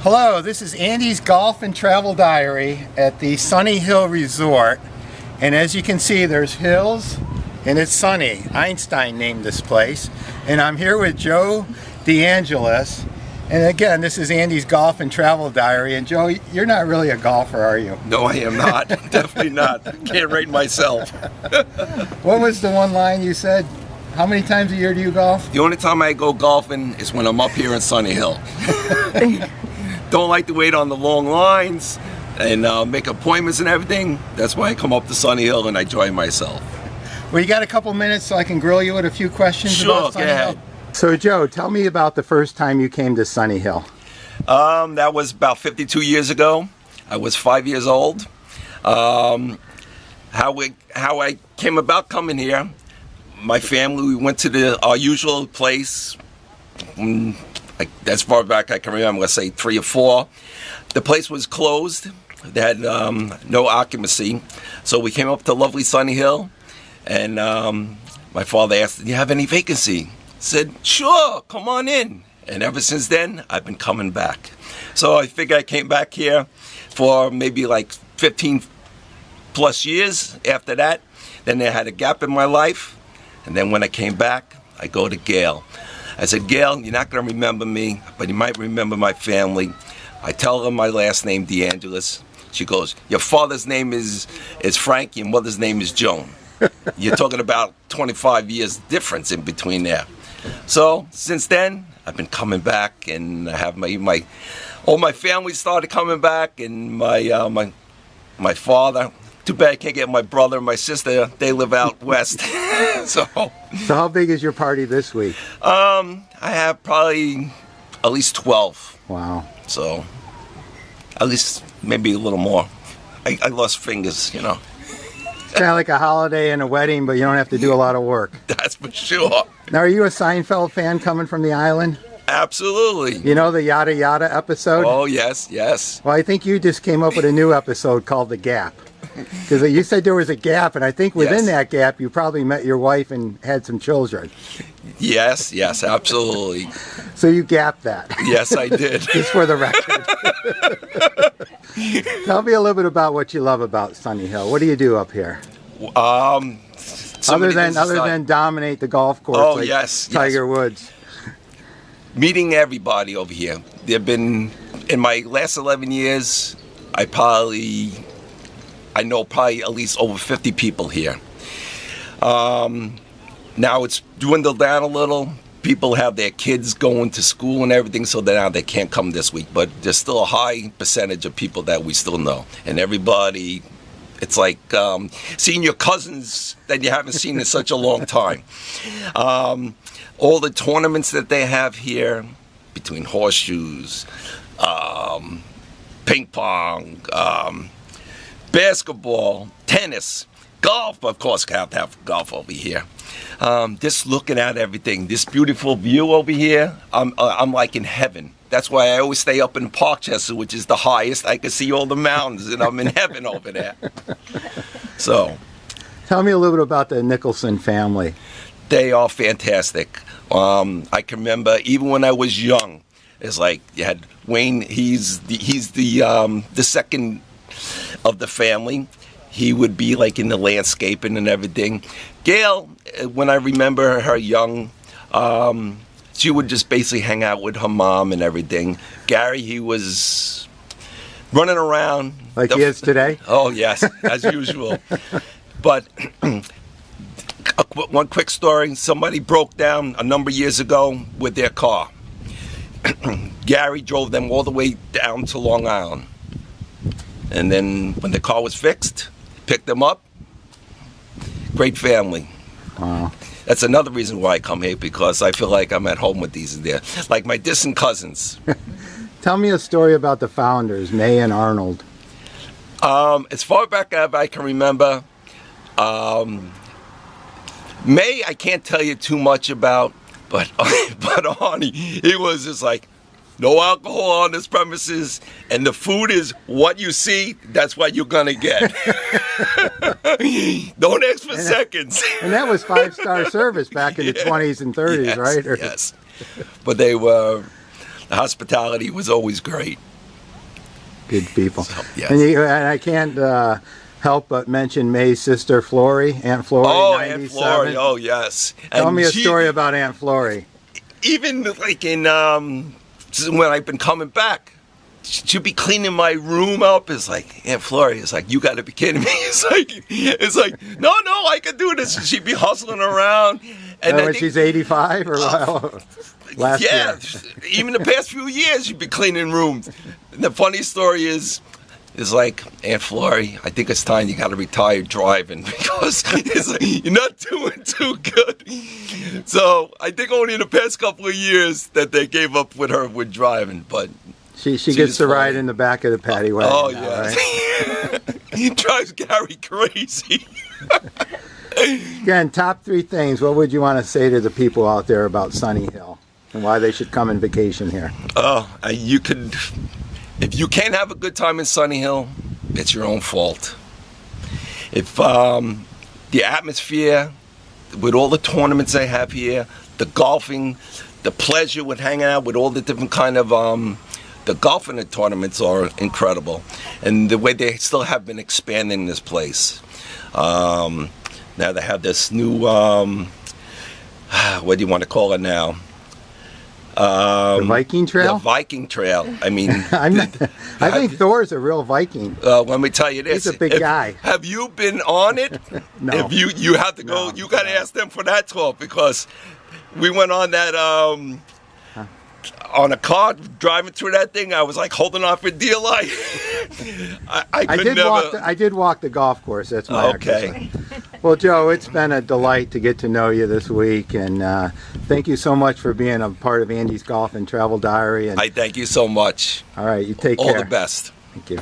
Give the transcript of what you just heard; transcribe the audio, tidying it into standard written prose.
Hello, this is Andy's Golf and Travel Diary at the Sunny Hill Resort. And as you can see, there's hills and it's sunny. Einstein named this place. And I'm here with Joe DeAngelis. And again, this is Andy's Golf and Travel Diary. And Joe, you're not really a golfer, are you? No, I am not. Definitely not. Can't rate myself. What was the one line you said? How many times a year do you golf? The only time I go golfing is when I'm up here in Sunny Hill. Don't like to wait on the long lines and make appointments and everything. That's why I come up to Sunny Hill and I enjoy myself. Well, you got a couple minutes so I can grill you with a few questions about Sunny Hill? So Joe, tell me about the first time you came to Sunny Hill. That was about 52 years ago. I was 5 years old. How I came about coming here, my family, we went to our usual place. As far back I can remember, let's say 3 or 4. The place was closed. They had no occupancy. So we came up to lovely Sunny Hill, and my father asked, do you have any vacancy? I said, sure, come on in. And ever since then, I've been coming back. So I figure I came back here for maybe like 15 plus years after that. Then I had a gap in my life. And then when I came back, I go to Gail. I said, Gail, you're not going to remember me, but you might remember my family. I tell her my last name, DeAngelis. She goes, your father's name is Frank, your mother's name is Joan. You're talking about 25 years difference in between there. So since then, I've been coming back, and I have all my family started coming back, and my father. Too bad I can't get my brother and my sister. They live out west. So how big is your party this week? I have probably at least 12. Wow. So at least maybe a little more. I lost fingers, you know. It's kind of like a holiday and a wedding, but you don't have to do a lot of work. That's for sure. Now, are you a Seinfeld fan coming from the island? Absolutely. You know the Yada Yada episode? Oh, yes, yes. Well, I think you just came up with a new episode called The Gap. Because you said there was a gap, and I think within that gap, you probably met your wife and had some children. Yes, yes, absolutely. So you gapped that. Yes, I did. Just for the record. Tell me a little bit about what you love about Sunny Hill. What do you do up here? Other than dominate the golf course like yes, Tiger Woods. Meeting everybody over here. They've been, in my last 11 years, I know probably at least over 50 people here. Now it's dwindled down a little. People have their kids going to school and everything, so now they can't come this week. But there's still a high percentage of people that we still know. And everybody, it's like seeing your cousins that you haven't seen in such a long time. All the tournaments that they have here, between horseshoes, ping pong, basketball, tennis, golf, of course, we have to have golf over here. Just looking at everything, this beautiful view over here, I'm like in heaven. That's why I always stay up in Parkchester, which is the highest. I can see all the mountains, and I'm in heaven over there. So, tell me a little bit about the Nicholson family. They are fantastic. I can remember even when I was young, it's like you had Wayne. He's the second of the family. He would be like in the landscaping and everything. Gail, when I remember her young, she would just basically hang out with her mom and everything. Gary, he was running around. Like he is today? Oh, yes, as usual. But one quick story. Somebody broke down a number of years ago with their car. Gary drove them all the way down to Long Island. And then when the car was fixed, picked them up. Great family. Wow. That's another reason why I come here, because I feel like I'm at home with these and there. Like my distant cousins. Tell me a story about the founders, May and Arnold. As far back as I can remember, May I can't tell you too much about, but Arnie, he was just like, no alcohol on this premises, and the food is what you see, that's what you're going to get. Don't ask for seconds. And that was 5-star service back in the 20s and 30s, yes, right? Yes. But they were The hospitality was always great. Good people. So, yes. And I can't help but mention May's sister, Flory, Aunt Flory. Oh, 97. Aunt Flory. Oh, yes. Tell me a story about Aunt Flory. Even like in when I've been coming back, she'd be cleaning my room up. It's like, Aunt Flory, it's like, you got to be kidding me. It's like, no, I can do this. She'd be hustling around. And when she's 85 or last year? Even the past few years, she'd be cleaning rooms. And the funny story is like, Aunt Flory, I think it's time you got to retire driving because it's like, you're not doing too good. So I think only in the past couple of years that they gave up with her with driving, but she gets to ride in the back of the paddy wagon. Oh, now, yeah. Right? He drives Gary crazy. Again, top 3 things. What would you want to say to the people out there about Sunny Hill and why they should come and vacation here? You could, if you can't have a good time in Sunny Hill, it's your own fault. If the atmosphere, with all the tournaments they have here, the golfing, the pleasure with hanging out with all the different kind of the golfing tournaments are incredible, and the way they still have been expanding this place. Now they have this new, what do you want to call it now? The Viking Trail? The Viking Trail. I mean, I think Thor's a real Viking. Let me tell you this. He's a big guy. Have you been on it? No. If you have to go, you got to ask them for that talk, because we went on that on a car driving through that thing. I was like holding on for dear life. I did walk the golf course. That's my exercise. Well, Joe, it's been a delight to get to know you this week, and thank you so much for being a part of Andy's Golf and Travel Diary. And I thank you so much. all right, you take care. All the best. Thank you.